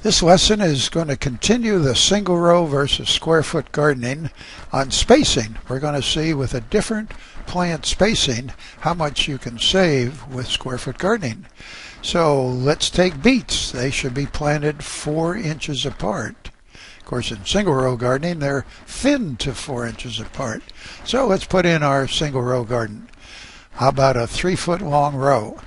This lesson is going to continue the single row versus square foot gardening on spacing. We're going to see with a different plant spacing how much you can save with square foot gardening. So let's take beets. They should be planted 4 inches apart. Of course, in single row gardening, they're thinned to 4 inches apart. So let's put in our single row garden. How about a 3-foot long row?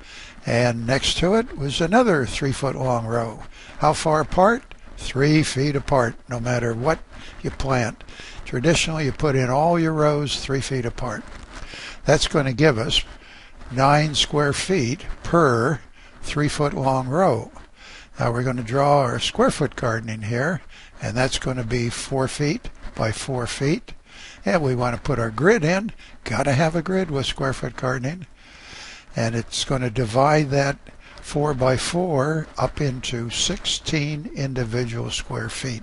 And next to it was another 3-foot long row. How far apart? 3 feet apart, no matter what you plant. Traditionally, you put in all your rows 3 feet apart. That's going to give us 9 square feet per 3-foot long row. Now we're going to draw our square foot gardening here, and that's going to be 4 feet by 4 feet. And we want to put our grid in. Got to have a grid with square foot gardening. And it's going to divide that 4 by 4 up into 16 individual square feet.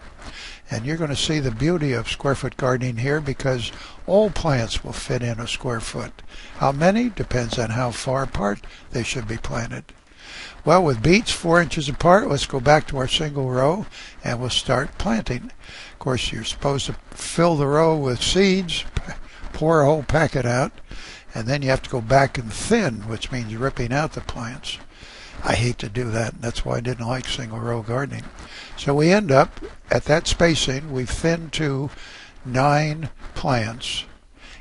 And you're going to see the beauty of square foot gardening here because all plants will fit in a square foot. How many? Depends on how far apart they should be planted. Well, with beets 4 inches apart, let's go back to our single row and we'll start planting. Of course, you're supposed to fill the row with seeds, pour a whole packet out, and then you have to go back and thin, which means ripping out the plants. I hate to do that, and that's why I didn't like single row gardening. So we end up, at that spacing, we've thinned to 9 plants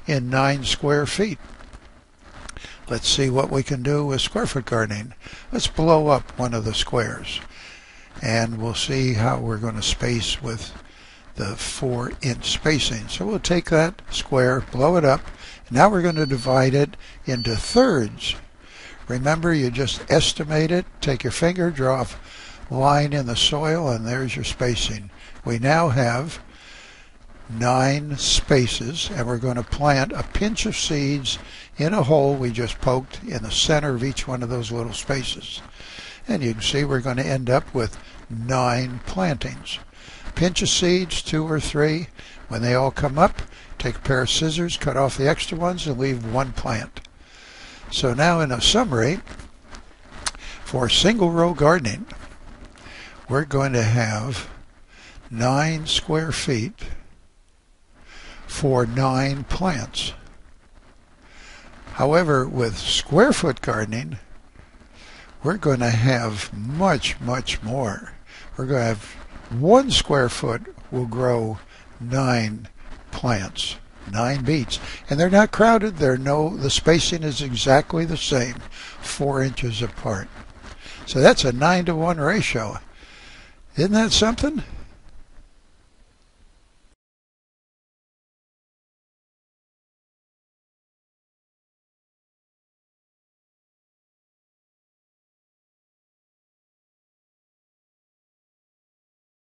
in 9 square feet. Let's see what we can do with square foot gardening. Let's blow up one of the squares, and we'll see how we're going to space with the 4-inch spacing. So we'll take that square, blow it up. Now we're going to divide it into thirds. Remember, you just estimate it, take your finger, draw a line in the soil, and there's your spacing. We now have 9 spaces, and we're going to plant a pinch of seeds in a hole we just poked in the center of each one of those little spaces. And you can see we're going to end up with 9 plantings. Pinch of seeds, 2 or 3. When they all come up, take a pair of scissors, cut off the extra ones, and leave 1 plant. So now in a summary, for single row gardening, we're going to have 9 square feet for 9 plants. However, with square foot gardening, we're going to have much, much more. We're going to have 1 square foot will grow 9 plants, 9 beets, and they're not crowded. The spacing is exactly the same, 4 inches apart. So that's a 9-to-1 ratio. Isn't that something?